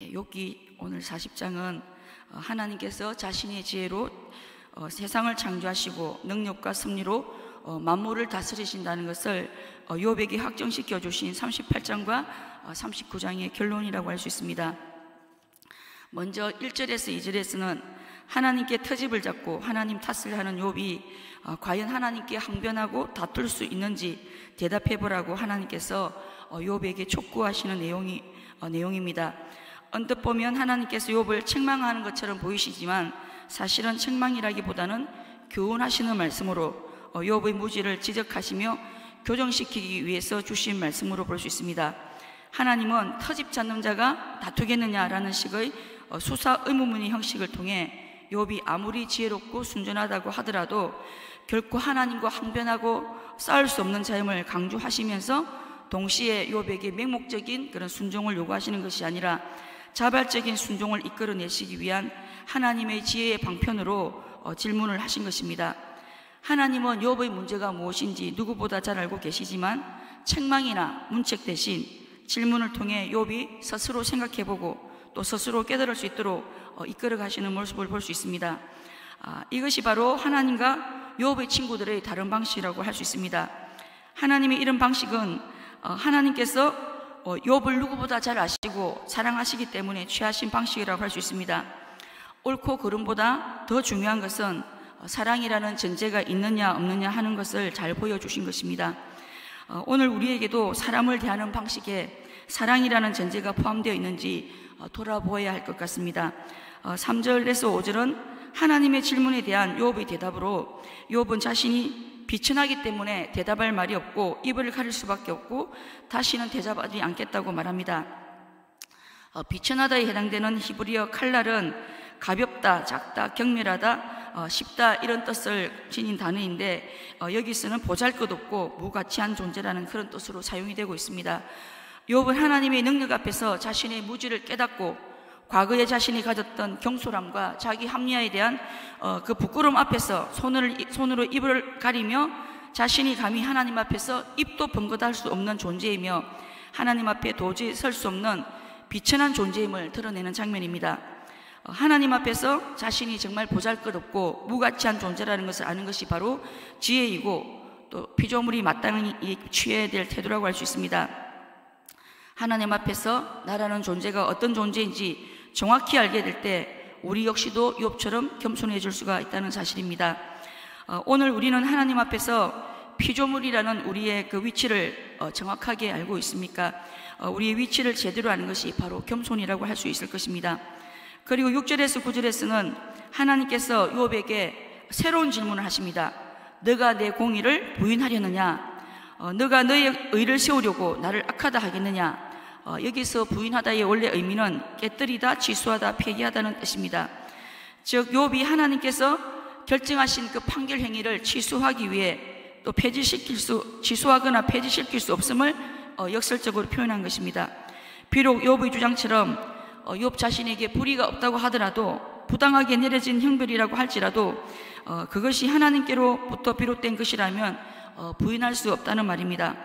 욥기 오늘 40장은 하나님께서 자신의 지혜로 세상을 창조하시고 능력과 섭리로 만물을 다스리신다는 것을 욥에게 확정시켜 주신 38장과 39장의 결론이라고 할 수 있습니다. 먼저 1절에서 2절에서는 하나님께 터집을 잡고 하나님 탓을 하는 욥이 과연 하나님께 항변하고 다툴 수 있는지 대답해보라고 하나님께서 욥에게 촉구하시는 내용입니다. 언뜻 보면 하나님께서 욥을 책망하는 것처럼 보이시지만 사실은 책망이라기보다는 교훈하시는 말씀으로 욥의 무지를 지적하시며 교정시키기 위해서 주신 말씀으로 볼 수 있습니다. 하나님은 터집 잡는 자가 다투겠느냐라는 식의 수사 의문문의 형식을 통해 욥이 아무리 지혜롭고 순전하다고 하더라도 결코 하나님과 항변하고 싸울 수 없는 자임을 강조하시면서 동시에 욥에게 맹목적인 그런 순종을 요구하시는 것이 아니라 자발적인 순종을 이끌어내시기 위한 하나님의 지혜의 방편으로 질문을 하신 것입니다. 하나님은 욥의 문제가 무엇인지 누구보다 잘 알고 계시지만 책망이나 문책 대신 질문을 통해 욥이 스스로 생각해보고 또 스스로 깨달을 수 있도록 이끌어 가시는 모습을 볼 수 있습니다. 이것이 바로 하나님과 욥의 친구들의 다른 방식이라고 할 수 있습니다. 하나님의 이런 방식은 하나님께서 욥을 누구보다 잘 아시고 사랑하시기 때문에 취하신 방식이라고 할 수 있습니다. 옳고 그름보다 더 중요한 것은 사랑이라는 전제가 있느냐 없느냐 하는 것을 잘 보여주신 것입니다. 오늘 우리에게도 사람을 대하는 방식에 사랑이라는 전제가 포함되어 있는지 돌아보아야 할 것 같습니다. 3절에서 5절은 하나님의 질문에 대한 욥의 대답으로 욥은 자신이 비천하기 때문에 대답할 말이 없고 입을 가릴 수밖에 없고 다시는 대답하지 않겠다고 말합니다. 비천하다에 해당되는 히브리어 칼날은 가볍다, 작다, 경멸하다, 쉽다 이런 뜻을 지닌 단어인데 여기서는 보잘것없고 무가치한 존재라는 그런 뜻으로 사용이 되고 있습니다. 욥은 하나님의 능력 앞에서 자신의 무지를 깨닫고 과거에 자신이 가졌던 경솔함과 자기 합리화에 대한 그 부끄러움 앞에서 손으로 입을 가리며 자신이 감히 하나님 앞에서 입도 번긋할 수 없는 존재이며 하나님 앞에 도저히 설 수 없는 비천한 존재임을 드러내는 장면입니다. 하나님 앞에서 자신이 정말 보잘것없고 무가치한 존재라는 것을 아는 것이 바로 지혜이고 또 피조물이 마땅히 취해야 될 태도라고 할 수 있습니다. 하나님 앞에서 나라는 존재가 어떤 존재인지 정확히 알게 될 때 우리 역시도 욥처럼 겸손해질 수가 있다는 사실입니다. 오늘 우리는 하나님 앞에서 피조물이라는 우리의 그 위치를 정확하게 알고 있습니까? 우리의 위치를 제대로 아는 것이 바로 겸손이라고 할 수 있을 것입니다. 그리고 6절에서 9절에서는 하나님께서 욥에게 새로운 질문을 하십니다. 너가 내 공의를 부인하려느냐? 너가 너의 의를 세우려고 나를 악하다 하겠느냐? 여기서 부인하다의 원래 의미는 깨뜨리다, 취소하다, 폐기하다는 뜻입니다. 즉 욥이 하나님께서 결정하신 그 판결 행위를 취소하기 위해 또 취소하거나 폐지시킬 수 없음을 역설적으로 표현한 것입니다. 비록 욥의 주장처럼 욥 자신에게 불의가 없다고 하더라도 부당하게 내려진 형벌이라고 할지라도 그것이 하나님께로부터 비롯된 것이라면 부인할 수 없다는 말입니다.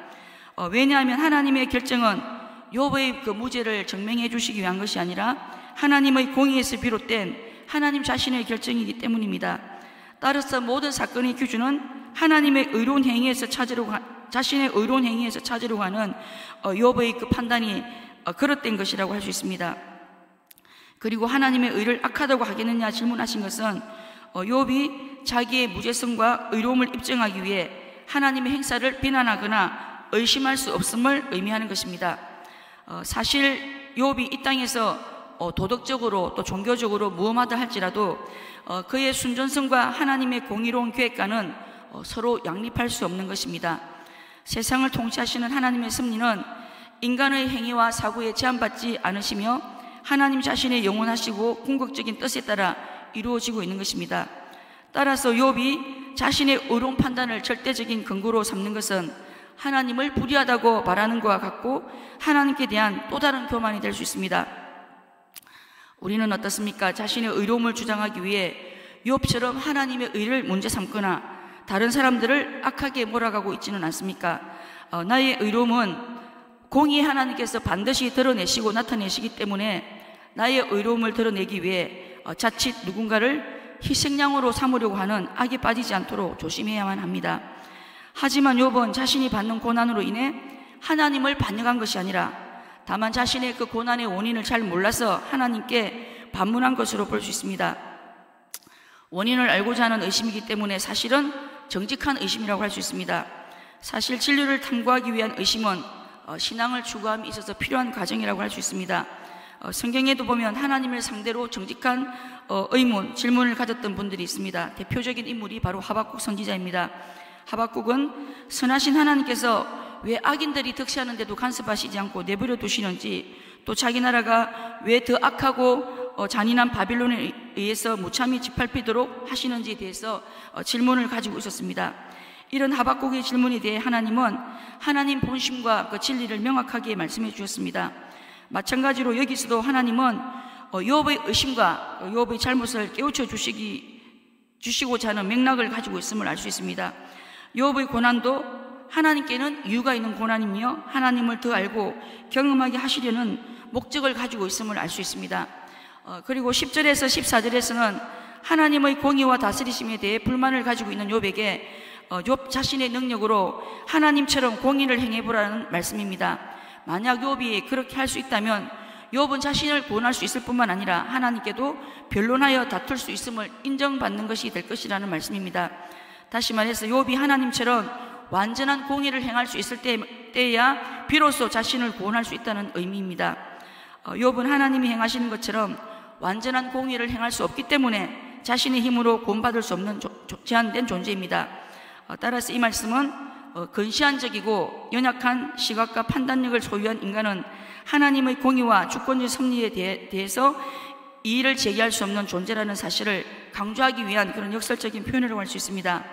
왜냐하면 하나님의 결정은 욥의 그 무죄를 증명해 주시기 위한 것이 아니라 하나님의 공의에서 비롯된 하나님 자신의 결정이기 때문입니다. 따라서 모든 사건의 기준은 하나님의 의로운 행위에서 자신의 의로운 행위에서 찾으려고 하는 욥의 그 판단이 그릇된 것이라고 할 수 있습니다. 그리고 하나님의 의를 악하다고 하겠느냐 질문하신 것은 욥이 자기의 무죄성과 의로움을 입증하기 위해 하나님의 행사를 비난하거나 의심할 수 없음을 의미하는 것입니다. 사실 욥이 이 땅에서 도덕적으로 또 종교적으로 무엄하다 할지라도 그의 순전성과 하나님의 공의로운 계획과는 서로 양립할 수 없는 것입니다. 세상을 통치하시는 하나님의 섭리는 인간의 행위와 사고에 제한받지 않으시며 하나님 자신의 영원하시고 궁극적인 뜻에 따라 이루어지고 있는 것입니다. 따라서 욥이 자신의 의로운 판단을 절대적인 근거로 삼는 것은 하나님을 불의하다고 말하는 것과 같고 하나님께 대한 또 다른 교만이 될 수 있습니다. 우리는 어떻습니까? 자신의 의로움을 주장하기 위해 욥처럼 하나님의 의를 문제 삼거나 다른 사람들을 악하게 몰아가고 있지는 않습니까? 나의 의로움은 공의의 하나님께서 반드시 드러내시고 나타내시기 때문에 나의 의로움을 드러내기 위해 자칫 누군가를 희생양으로 삼으려고 하는 악에 빠지지 않도록 조심해야만 합니다. 하지만 욥은 자신이 받는 고난으로 인해 하나님을 반역한 것이 아니라 다만 자신의 그 고난의 원인을 잘 몰라서 하나님께 반문한 것으로 볼 수 있습니다. 원인을 알고자 하는 의심이기 때문에 사실은 정직한 의심이라고 할 수 있습니다. 사실 진리를 탐구하기 위한 의심은 신앙을 추구함에 있어서 필요한 과정이라고 할 수 있습니다. 성경에도 보면 하나님을 상대로 정직한 의문, 질문을 가졌던 분들이 있습니다. 대표적인 인물이 바로 하박국 선지자입니다. 하박국은 선하신 하나님께서 왜 악인들이 득세하는데도 간섭하시지 않고 내버려 두시는지, 또 자기 나라가 왜 더 악하고 잔인한 바빌론에 의해서 무참히 짓밟히도록 하시는지에 대해서 질문을 가지고 있었습니다. 이런 하박국의 질문에 대해 하나님은 하나님 본심과 그 진리를 명확하게 말씀해 주셨습니다. 마찬가지로 여기서도 하나님은 욥의 의심과 욥의 잘못을 깨우쳐 주시고자 하는 맥락을 가지고 있음을 알 수 있습니다. 욥의 고난도 하나님께는 이유가 있는 고난이며 하나님을 더 알고 경험하게 하시려는 목적을 가지고 있음을 알 수 있습니다. 그리고 10절에서 14절에서는 하나님의 공의와 다스리심에 대해 불만을 가지고 있는 욥에게 욥 자신의 능력으로 하나님처럼 공의를 행해보라는 말씀입니다. 만약 욥이 그렇게 할 수 있다면 욥은 자신을 구원할 수 있을 뿐만 아니라 하나님께도 변론하여 다툴 수 있음을 인정받는 것이 될 것이라는 말씀입니다. 다시 말해서 욥이 하나님처럼 완전한 공의를 행할 수 있을 때야 비로소 자신을 구원할 수 있다는 의미입니다. 욥은 하나님이 행하시는 것처럼 완전한 공의를 행할 수 없기 때문에 자신의 힘으로 구원받을 수 없는 제한된 존재입니다. 따라서 이 말씀은 근시안적이고 연약한 시각과 판단력을 소유한 인간은 하나님의 공의와 주권적 섭리에 대해서 이의를 제기할 수 없는 존재라는 사실을 강조하기 위한 그런 역설적인 표현이라고 할 수 있습니다.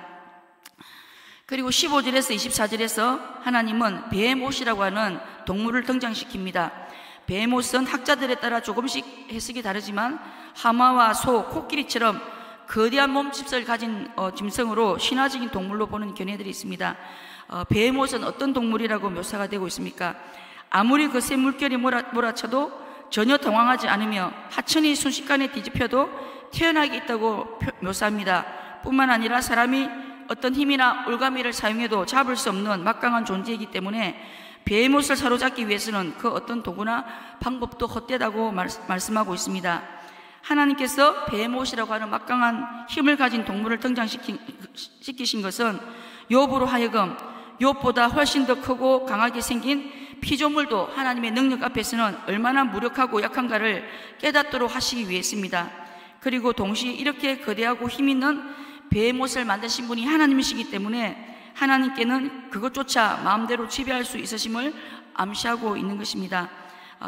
그리고 15절에서 24절에서 하나님은 베헤못이라고 하는 동물을 등장시킵니다. 베헤못은 학자들에 따라 조금씩 해석이 다르지만 하마와 소, 코끼리처럼 거대한 몸집을 가진 짐승으로 신화적인 동물로 보는 견해들이 있습니다. 베헤못은 어떤 동물이라고 묘사가 되고 있습니까? 아무리 거센 물결이 몰아쳐도 전혀 당황하지 않으며 하천이 순식간에 뒤집혀도 태어나게 있다고 묘사합니다. 뿐만 아니라 사람이 어떤 힘이나 올가미를 사용해도 잡을 수 없는 막강한 존재이기 때문에 베헤못을 사로잡기 위해서는 그 어떤 도구나 방법도 헛되다고 말씀하고 있습니다. 하나님께서 베헤못이라고 하는 막강한 힘을 가진 동물을 등장시키신 것은 욥으로 하여금 욥보다 훨씬 더 크고 강하게 생긴 피조물도 하나님의 능력 앞에서는 얼마나 무력하고 약한가를 깨닫도록 하시기 위해서입니다. 그리고 동시에 이렇게 거대하고 힘 있는 베헤못을 만드신 분이 하나님이시기 때문에 하나님께는 그것조차 마음대로 지배할 수 있으심을 암시하고 있는 것입니다.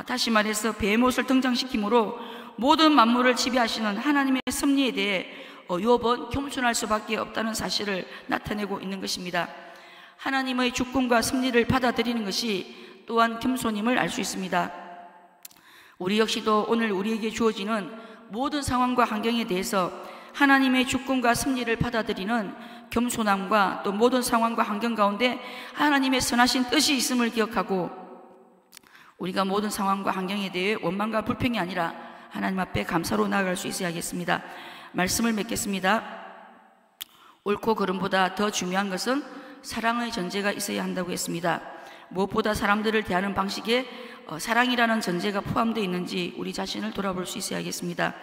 다시 말해서 베헤못을 등장시킴으로 모든 만물을 지배하시는 하나님의 섭리에 대해 욥은 겸손할 수밖에 없다는 사실을 나타내고 있는 것입니다. 하나님의 주권과 섭리를 받아들이는 것이 또한 겸손임을 알 수 있습니다. 우리 역시도 오늘 우리에게 주어지는 모든 상황과 환경에 대해서 하나님의 주권과 섭리를 받아들이는 겸손함과 또 모든 상황과 환경 가운데 하나님의 선하신 뜻이 있음을 기억하고 우리가 모든 상황과 환경에 대해 원망과 불평이 아니라 하나님 앞에 감사로 나아갈 수 있어야겠습니다. 말씀을 맺겠습니다. 옳고 그름보다 더 중요한 것은 사랑의 전제가 있어야 한다고 했습니다. 무엇보다 사람들을 대하는 방식에 사랑이라는 전제가 포함되어 있는지 우리 자신을 돌아볼 수 있어야겠습니다.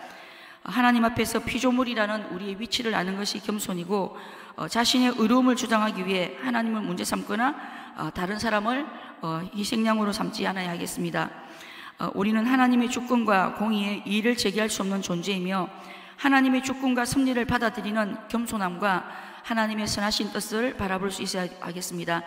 하나님 앞에서 피조물이라는 우리의 위치를 아는 것이 겸손이고 자신의 의로움을 주장하기 위해 하나님을 문제 삼거나 다른 사람을 희생양으로 삼지 않아야 하겠습니다. 우리는 하나님의 주권과 공의에 이의를 제기할 수 없는 존재이며 하나님의 주권과 섭리를 받아들이는 겸손함과 하나님의 선하신 뜻을 바라볼 수 있어야 하겠습니다.